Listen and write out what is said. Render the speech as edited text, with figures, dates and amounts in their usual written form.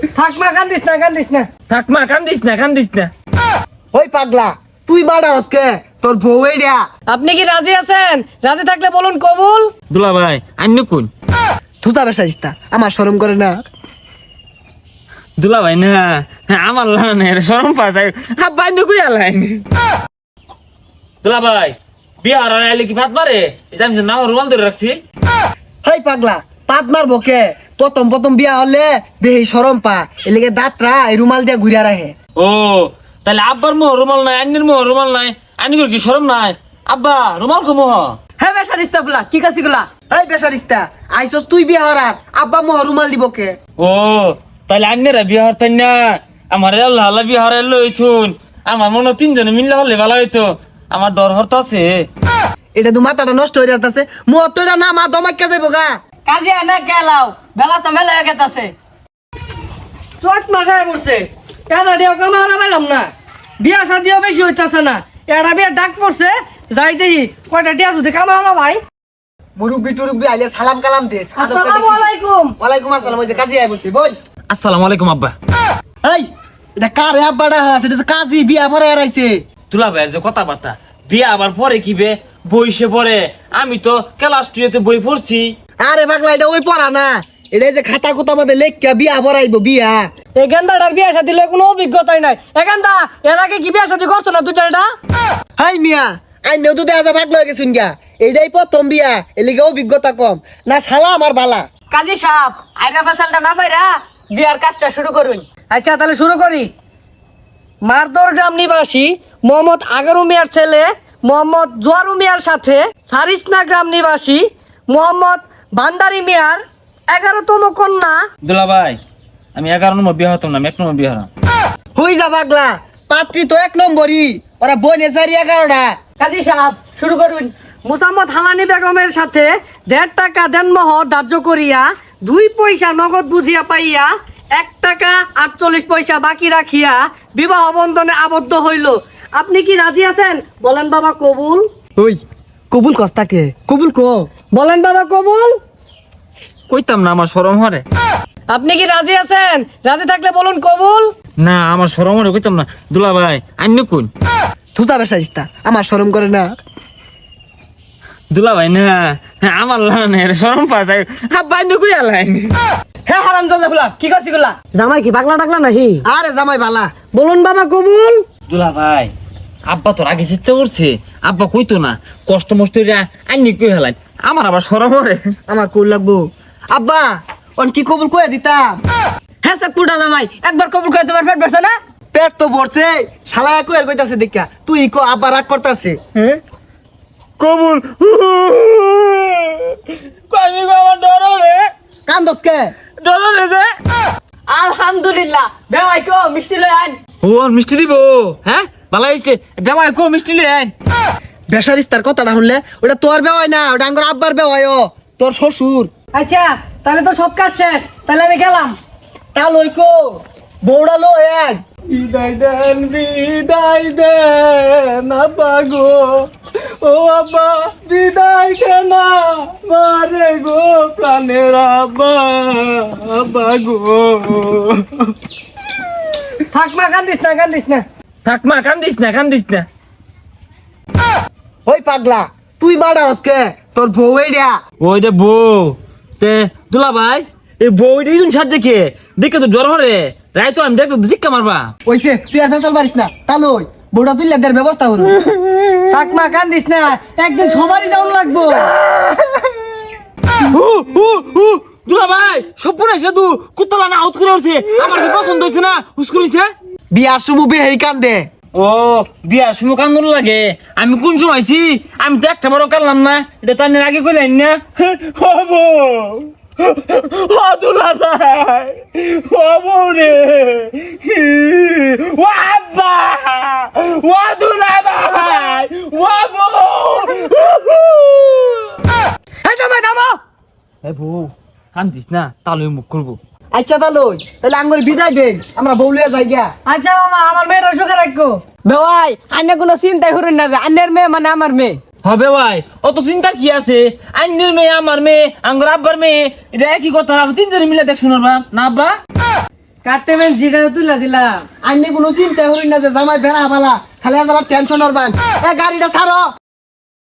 থাকমা কান্দিস না থাকমা কান্দিস না ওই পাগলা তুই বাড়া আজকে তোর বউ এইডা। আপনি কি রাজি আছেন? রাজি থাকলে বলুন কবুল। দুলা ভাই আন্য কোন থুসা বেসাইস্তা আমার শরম করে না। দুলা ভাই না আমার লানের শরম পায় আব্বা আন্য কই আলাইন দুলা ভাই বিয়া আর আইলে কি ভাত মারে জানি না রুমাল ধরে রাখছি হেই পাগলা পাত মারবো কে? প্রথম বিয়া হলে বেহি শরম পা এলিগে দাঁতরা এই রুমাল দিয়ে ঘুরিয়া রাখে। ও তাহলে আব্বার মোহ রুমাল নাই আন্নির মোহ রুমাল নাই আন্নির কি শরম নাই আব্বা রুমাল কো মোহ হ্যাঁ বেসারিস্তা বলা কি কাছিগুলা? এই বেসারিস্তা আইসস তুই বিয়া হরার আব্বা মোহ রুমাল দিব কে? ও তাহলে আন্নেরা বিয়া হরতেন না আমার আল্লাহ আল্লাহ বিয়া হরে লইছুন আমার মনে তিনজনে মিললে হলে ভালো হইতো আমার ডর হরতাছে এটা তো মাথাটা নষ্ট হয়ে যাচ্ছে মোহ তো এটা না মা দমাক্কা যাইব গা। কাজে না গেলাও বেলা তো মেলা হয়ে গেছে। চট মাসায় পড়ছে কাজা দিও কামারা পাইলাম না, বিয়া শাদিও বেশি হইতাছে না, এটা বিয়া ডাক পড়ছে যাই দেখি কয়টা দিয়া যদি কামালা ভাই। মুরুব্বি টুরুব্বি আইলে সালাম কালাম দেস। আসসালামু আলাইকুম। ওয়ালাইকুম আসসালাম। ওই যে কাজী আই বলছি বল। আসসালামু আলাইকুম আব্বা। এই এটা কারে আব্বাডা আছে? এটা তো কাজী বিয়া পরে আইছে। তুলা ভাইয়ের যে কথাবার্তা বিয়া আবার পরে কি বে বইসে পড়ে আমি তো ক্লাস 2 তে বই পড়ছি। আরে পাগলা এটা ওই পড়া না, এটা যে খাতা কুতা মধ্যে লেখা বিয়া পড়াইবো বিয়া। এই গেন্দাটার বিয়া শাদি দিলে কোনো অভিজ্ঞতাই নাই। এ গেন্দা এর আগে কি বিয়া শাদি করছো না দুইটা? হাই মিয়া আইনেও তো দেখা যায় পাগলা হয়ে গেছুন গা, এইটাই প্রথম বিয়া এলিগে অভিজ্ঞতা কম না শালা আমার বালা। কাজী সাহেব আইরা ফেসালটা না পাইরা বিয়ার কাজটা শুরু করুন। আচ্ছা তাহলে শুরু করি। মারদর গ্রাম নিবাসী মোহাম্মদ আগারু মিয়ার ছেলে মোহাম্মদ জোয়ারু মিয়ার সাথে সারিসনা গ্রাম নিবাসী মোহাম্মদ ভান্ডারি মিয়ার 11তম কন্যা। দুলা ভাই আমি 11 নম্বর বিয়া হতাম না, আমি 1 নম্বর বিয়া হলাম। হই যা পাগলা পাত্রী তো 1 নম্বরই, ওরা বনে চারি 11টা। কাজী সাহেব শুরু করুন। মুসাম্মদ হালানি বেগমের সাথে 1.5 টাকা দেনমোহর ধার্য করিয়া 2 পয়সা নগদ বুঝিয়া পাইয়া 1 টাকা 48 পয়সা বাকি রাখিয়া বিবাহ বন্ধনে আবদ্ধ হইল। আপনি কি রাজি আছেন? বলেন বাবা কবুল। ওই কবুল কস্তাকে কবুল কো বলেন বাবা কবুল। কইতাম না আমার শরম হরে। আপনি কি রাজি আছেন? রাজি থাকলে বলুন কবুল। না আমার শরম হরে কইতাম না। দুলা ভাই আন্য কোন থুসা বেসাইস্তা আমার শরম করে না। দুলা ভাই না আমার লানের শরম পায় আব্বা আন্য কই আলাইন হ্যাঁ হারাম জাদা ফুলা কি করছি গুলা? জামাই কি পাগলা টাগলা নাহি? আরে জামাই বালা। বলুন বাবা কবুল। দুলা ভাই আব্বা তোর আগে চিন্তা করছে আব্বা কইতো না কষ্ট মষ্ট আইনি কই হেলাইন আমার আবার শরম হরে। আমার কুল লাগবো আব্বা অন কি কবুল কয়ে দিতাম। হ্যাঁ স্যার কুড়া জামাই একবার কবুল করে তোমার পেট ভরছে না? পেট তো ভরছে শালা কয়ের কইতাছে দেখা তুই কো আব্বা রাগ করতাছে। কবুল আমি আমার ডর রে কান্দস কে? ডর রে যে আলহামদুলিল্লাহ বেওয়াই কো মিষ্টি লই আন। ও মিষ্টি দিব হ্যাঁ ভালো হইছে বেবাই কো মিষ্টি লই আইন। বেসারিস্তার কথাটা শুনলে ওটা তোর বেওয়াই না, ওটা আঙ্গর আব্বার বেওয়াই। ও তোর শ্বশুর। আচ্ছা তাহলে তো সব কাজ শেষ, তাহলে আমি গেলাম। তা লই কো বউড়া লো এক। বিদায় দেন আব্বা গো ও আব্বা বিদায় দেন মারে গো প্রাণের আব্বা আব্বা গো। থাকমা কান্দিস না থাকমা কান্দিস না ওই পাগলা তুই বাড়া আজকে তোর বউ এইডা। ওই দে বউ তে দুলা ভাই এই বউটা ইউন সাজে কে দেখে তো জ্বর হরে রাই তো আমি দেখো শিক্ষা মারবা ওইছে তুই আর ফেসাল পারিস না। তা লই বউটা তুই লেদার ব্যবস্থা করু। থাকমা কান্দিস না, একদিন সবারই যাওয়া লাগবো। দুলা ভাই সব পুরা সেতু কুত্তলা না আউট করে উঠছে আমার কি পছন্দ হয়েছে না হুস্কুরিছে বিয়ার সমু বেহেই কান্দে। ও বিয়ার সময় কান্দন লাগে আমি কোন সময় আইছি আমি তো একটা বড় কানলাম না এটা তার আগে কইলেন না হবো ও দুলা ভাই হবো রে ও আব্বা ও দুলা ভাই হবো এই জামাই থামো। এ বউ কান্দিস না তাহলে মুখ করবো। আচ্ছা তা লই তাহলে আঙ্গর বিদায় দেন আমরা বউলিয়া যাই গিয়া। আচ্ছা মামা আমার মেয়েটা সুখে রাখো। বেওয়াই আন্নে কোনো চিন্তাই করুন না, আন্নের মেয়ে মানে আমার মেয়ে। হবে ভাই অত চিন্তা কি আছে আইনের মেয়ে আমার মেয়ে আঙ্গর আব্বার মেয়ে এটা একই কথা তিনজনে মিলে দেখ শুনবা না আব্বা। কাটতে মেন জিরা তুলা দিলাম। আইনে কোনো চিন্তা করি না যে জামাই বেড়া ভালা খালি আজ টেনশন হরবান। গাড়িটা ছাড়ো।